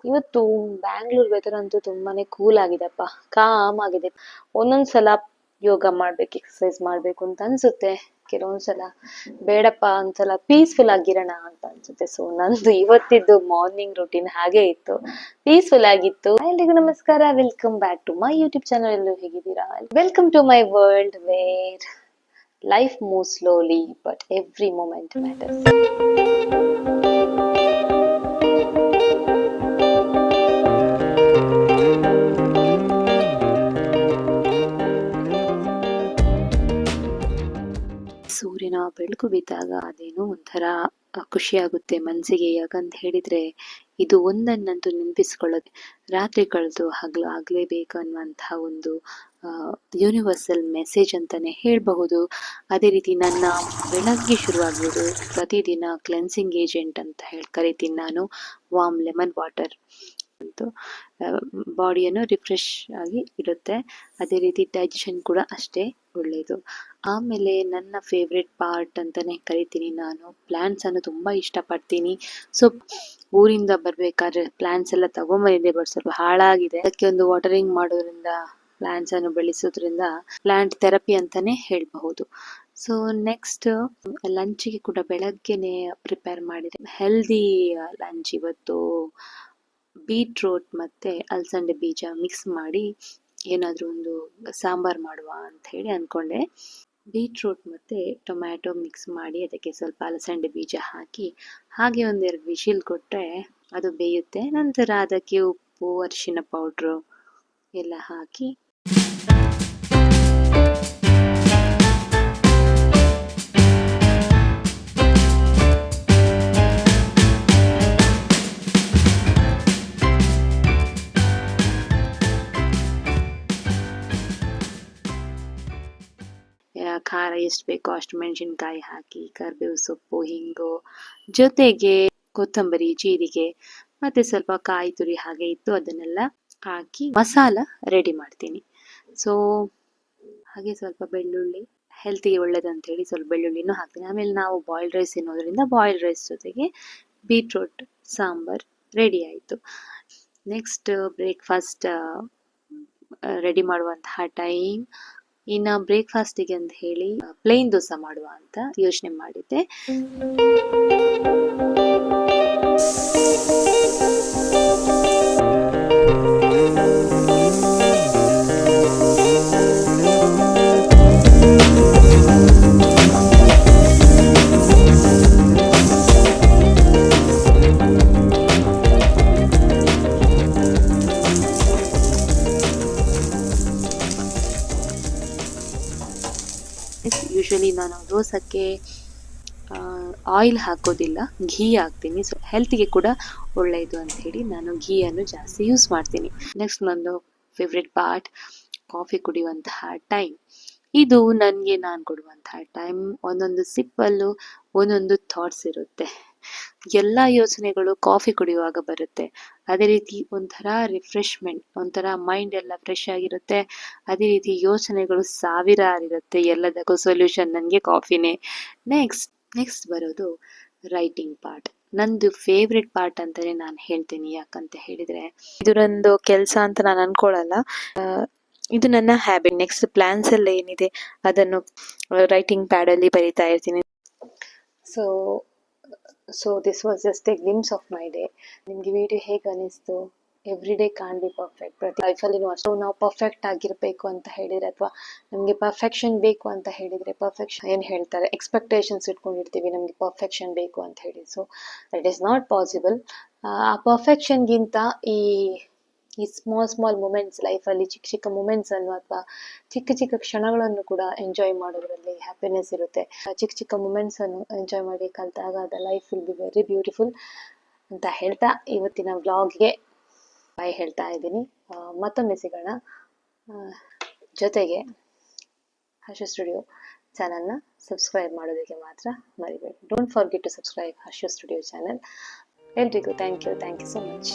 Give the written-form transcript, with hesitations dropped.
ಇವತ್ತು ಬ್ಯಾಂಗ್ಳೂರ್ ವೆದರ್ ಅಂತೂ ತುಂಬಾನೇ ಕೂಲ್ ಆಗಿದೆಪ್ಪ, ಕಾಮ್ ಆಗಿದೆ. ಒಂದೊಂದ್ಸಲ ಯೋಗ ಮಾಡ್ಬೇಕು, ಎಕ್ಸರ್ಸೈಸ್ ಮಾಡ್ಬೇಕು ಅಂತ ಅನ್ಸುತ್ತೆ. ಕೆಲವೊಂದ್ಸಲ ಬೇಡಪ್ಪ, ಒಂದ್ಸಲ ಪೀಸ್ಫುಲ್ ಆಗಿರೋಣ ಅಂತ ಅನ್ಸುತ್ತೆ. ಸೊ ನಂದು ಇವತ್ತಿದ್ದು ಮಾರ್ನಿಂಗ್ ರೂಟೀನ್ ಹಾಗೆ ಇತ್ತು, ಪೀಸ್ಫುಲ್ ಆಗಿತ್ತು. ಎಲ್ರಿಗೂ ನಮಸ್ಕಾರ, welcome back to my YouTube channel. ಎಲ್ಲರೂ ಹೇಗಿದ್ದೀರಾ? Welcome to my world where life moves slowly but every moment matters. ಸೂರ್ಯನ ಬೆಳಕು ಬಿದ್ದಾಗ ಅದೇನೋ ಒಂಥರ ಖುಷಿ ಆಗುತ್ತೆ ಮನ್ಸಿಗೆ. ಯಾಕಂತ ಹೇಳಿದ್ರೆ ಇದು ಒಂದನ್ನಂತೂ ನೆನಪಿಸ್ಕೊಳ್ಳೋದು, ರಾತ್ರಿ ಕಳೆದು ಹಗಲು ಆಗ್ಲೇಬೇಕು ಅನ್ನುವಂತಹ ಒಂದು ಯೂನಿವರ್ಸಲ್ ಮೆಸೇಜ್ ಅಂತಾನೆ ಹೇಳಬಹುದು. ಅದೇ ರೀತಿ ನನ್ನ ಬೆಳಗ್ಗೆ ಶುರುವಾಗ್ಬೋದು ಪ್ರತಿದಿನ ಕ್ಲೆನ್ಸಿಂಗ್ ಏಜೆಂಟ್ ಅಂತ ಹೇಳಿ ಕರಿತೀನಿ ನಾನು, ವಾರ್ಮ್ ಲೆಮನ್ ವಾಟರ್ ಅಂತೂ ಬಾಡಿಯನ್ನು ರಿಫ್ರೆಶ್ ಆಗಿ ಇರುತ್ತೆ. ಅದೇ ರೀತಿ ಡೈಜೆಷನ್ ಕೂಡ ಅಷ್ಟೇ ಒಳ್ಳೆಯದು. ಆಮೇಲೆ ನನ್ನ ಫೇವ್ರೆಟ್ ಪಾರ್ಟ್ ಅಂತಾನೆ ಕರಿತೀನಿ ನಾನು, ಪ್ಲಾಂಟ್ಸ್ ಅನ್ನು ತುಂಬಾ ಇಷ್ಟಪಡ್ತೀನಿ. ಸೊ ಊರಿಂದ ಬರ್ಬೇಕಾದ್ರೆ ಪ್ಲಾಂಟ್ಸ್ ಎಲ್ಲ ತಗೊಂಬಂದಿದ್ದೆ, ಬಟ್ ಸ್ವಲ್ಪ ಹಾಳಾಗಿದೆ. ಅದಕ್ಕೆ ಒಂದು ವಾಟರಿಂಗ್ ಮಾಡೋದ್ರಿಂದ, ಪ್ಲಾಂಟ್ಸ್ ಅನ್ನು ಬೆಳೆಸೋದ್ರಿಂದ ಪ್ಲಾಂಟ್ ಥೆರಪಿ ಅಂತಾನೆ ಹೇಳ್ಬಹುದು. ಸೊ ನೆಕ್ಸ್ಟ್ ಲಂಚಿಗೆ ಕೂಡ ಬೆಳಗ್ಗೆನೆ ಪ್ರಿಪೇರ್ ಮಾಡಿದೆ ಹೆಲ್ದಿ ಲಂಚ್. ಇವತ್ತು ಬೀಟ್ರೂಟ್ ಮತ್ತೆ ಅಲಸಂಡೆ ಬೀಜ ಮಿಕ್ಸ್ ಮಾಡಿ ಏನಾದರೂ ಒಂದು ಸಾಂಬಾರ್ ಮಾಡುವ ಅಂತ ಹೇಳಿ ಅನ್ಕೊಂಡೆ. ಬೀಟ್ರೂಟ್ ಮತ್ತೆ ಟೊಮ್ಯಾಟೊ ಮಿಕ್ಸ್ ಮಾಡಿ ಅದಕ್ಕೆ ಸ್ವಲ್ಪ ಅಲಸಂಡೆ ಬೀಜ ಹಾಕಿ ಹಾಗೆ ಒಂದೆರಡು ವಿಶಿಲ್ ಕೊಟ್ಟರೆ ಅದು ಬೇಯುತ್ತೆ. ನಂತರ ಅದಕ್ಕೆ ಉಪ್ಪು, ಅರಿಶಿನ ಪೌಡ್ರು ಎಲ್ಲ ಹಾಕಿ ಖಾರ ಎಷ್ಟು ಬೇಕೋ ಅಷ್ಟು ಮೆಣಸಿನ್ಕಾಯಿ ಹಾಕಿ, ಕರಿಬೇವು ಸೊಪ್ಪು, ಹಿಂಗು, ಜೊತೆಗೆ ಕೊತ್ತಂಬರಿ, ಜೀರಿಗೆ ಮತ್ತೆ ಸ್ವಲ್ಪ ಕಾಯಿ ತುರಿ ಹಾಗೆ ಇತ್ತು, ಅದನ್ನೆಲ್ಲ ಹಾಕಿ ಮಸಾಲ ರೆಡಿ ಮಾಡ್ತೀನಿ. ಸೊ ಹಾಗೆ ಸ್ವಲ್ಪ ಬೆಳ್ಳುಳ್ಳಿ, ಹೆಲ್ತಿಗೆ ಒಳ್ಳೇದಂತ ಹೇಳಿ ಸ್ವಲ್ಪ ಬೆಳ್ಳುಳ್ಳಿನೂ ಹಾಕ್ತೀನಿ. ಆಮೇಲೆ ನಾವು ಬಾಯ್ಲ್ಡ್ ರೈಸ್ ತಿನ್ನೋದ್ರಿಂದ ಬಾಯ್ಲ್ಡ್ ರೈಸ್ ಜೊತೆಗೆ ಬೀಟ್ರೂಟ್ ಸಾಂಬಾರ್ ರೆಡಿ ಆಯಿತು. ನೆಕ್ಸ್ಟ್ ಬ್ರೇಕ್ಫಾಸ್ಟ್ ರೆಡಿ ಮಾಡುವಂತಹ ಟೈಮ್. ಇನ್ನು ಬ್ರೇಕ್ಫಾಸ್ಟಿಗೆ ಅಂತ ಹೇಳಿ ಪ್ಲೇನ್ ದೋಸೆ ಮಾಡುವ ಅಂತ ಯೋಚನೆ ಮಾಡಿದ್ದೆ. ಯೂಶಲಿ ನಾನು ದೋಸಕ್ಕೆ ಆಯಿಲ್ ಹಾಕೋದಿಲ್ಲ, ಘೀ ಹಾಕ್ತೀನಿ. ಸೊ ಹೆಲ್ತಿಗೆ ಕೂಡ ಒಳ್ಳೆಯದು ಅಂತ ಹೇಳಿ ನಾನು ಘೀಯನ್ನು ಜಾಸ್ತಿ ಯೂಸ್ ಮಾಡ್ತೀನಿ. ನೆಕ್ಸ್ಟ್ ನಂದು ಫೇವ್ರೆಟ್ ಪಾರ್ಟ್, ಕಾಫಿ ಕುಡಿಯುವಂತಹ ಟೈಮ್. ಇದು ನನಗೆ ನಾನು ಕೊಡುವಂತಹ ಟೈಮ್. ಒಂದೊಂದು ಸಿಪ್ಪಲ್ಲೂ ಒಂದೊಂದು ಥಾಟ್ಸ್ ಇರುತ್ತೆ, ಎಲ್ಲ ಯೋಚನೆಗಳು ಕಾಫಿ ಕುಡಿಯುವಾಗ ಬರುತ್ತೆ. ಅದೇ ರೀತಿ ಒಂಥರ ರಿಫ್ರೆಶ್ಮೆಂಟ್, ಒಂಥರ ಮೈಂಡ್ ಎಲ್ಲ ಫ್ರೆಶ್ ಆಗಿರುತ್ತೆ. ಅದೇ ರೀತಿ ಯೋಚನೆಗಳು ಸಾವಿರಾರು ಇರುತ್ತೆ, ಎಲ್ಲದಕ್ಕೂ ಸೊಲ್ಯೂಷನ್ ನನಗೆ ಕಾಫಿನೇ. ನೆಕ್ಸ್ಟ್ ಬರೋದು ರೈಟಿಂಗ್ ಪಾರ್ಟ್, ನಂದು ಫೇವ್ರೆಟ್ ಪಾರ್ಟ್ ಅಂತಾನೆ ನಾನು ಹೇಳ್ತೀನಿ. ಯಾಕಂತ ಹೇಳಿದ್ರೆ ಇದು ನಂದು ಕೆಲಸ ಅಂತ ನಾನು ಅನ್ಕೊಳ್ಳಲ್ಲ, ಇದು ನನ್ನ ಹ್ಯಾಬಿಟ್. ನೆಕ್ಸ್ಟ್ ಪ್ಲಾನ್ಸ್ ಎಲ್ಲ ಏನಿದೆ ಅದನ್ನು ರೈಟಿಂಗ್ ಪ್ಯಾಡ್ ಅಲ್ಲಿ ಬರಿತಾ ಇರ್ತೀನಿ. So this was just a glimpse of my day. ನಿಮ್ಗೆ ವಿಡಿಯೋ ಹೇಗೆ ಅನಿಸ್ತು? Every day can be perfect. ಪ್ರತಿ ಲೈಫಲ್ಲಿನೂ ಅಷ್ಟು ನಾವು ಪರ್ಫೆಕ್ಟ್ ಆಗಿರಬೇಕು ಅಂತ ಹೇಳಿದ್ರೆ, ಅಥವಾ ನಮಗೆ ಪರ್ಫೆಕ್ಷನ್ ಬೇಕು ಅಂತ ಹೇಳಿದ್ರೆ, ಪರ್ಫೆಕ್ಷನ್ ಏನು ಹೇಳ್ತಾರೆ, ಎಕ್ಸ್ಪೆಕ್ಟೇಷನ್ಸ್ ಇಟ್ಕೊಂಡಿರ್ತೀವಿ ನಮಗೆ ಪರ್ಫೆಕ್ಷನ್ ಬೇಕು ಅಂತ ಹೇಳಿ. So that is not possible. ಆ ಪರ್ಫೆಕ್ಷನ್ಗಿಂತ ಈ ಸ್ಮಾಲ್ ಮೂಮೆಂಟ್ಸ್, ಲೈಫಲ್ಲಿ ಚಿಕ್ಕ ಚಿಕ್ಕ ಮೂಮೆಂಟ್ಸ್ ಅನ್ನು ಅಥವಾ ಚಿಕ್ಕ ಚಿಕ್ಕ ಕ್ಷಣಗಳನ್ನು ಕೂಡ ಎಂಜಾಯ್ ಮಾಡೋದ್ರಲ್ಲಿ ಹ್ಯಾಪಿನೆಸ್ ಇರುತ್ತೆ. ಚಿಕ್ಕ ಚಿಕ್ಕ ಮೂಮೆಂಟ್ಸ್ ಅನ್ನು ಎಂಜಾಯ್ ಮಾಡಿ ಕಲಿತಾಗ the life will be very beautiful ಅಂತ ಹೇಳ್ತಾ ಇವತ್ತಿನ ವ್ಲಾಗ್ಗೆ ಬಾಯ್ ಹೇಳ್ತಾ ಇದ್ದೀನಿ. ಮತ್ತೊಮ್ಮೆ ಸಿಗೋಣ. ಜೊತೆಗೆ ಹರ್ಷ ಸ್ಟುಡಿಯೋ ಚಾನಲ್ನ ಸಬ್ಸ್ಕ್ರೈಬ್ ಮಾಡೋದಕ್ಕೆ ಮಾತ್ರ ಮರಿಬೇಡಿ. Don't forget to subscribe Harsha studio channel. ಎಲ್ರಿಗೂ ಥ್ಯಾಂಕ್ ಯು ಸೊ ಮಚ್.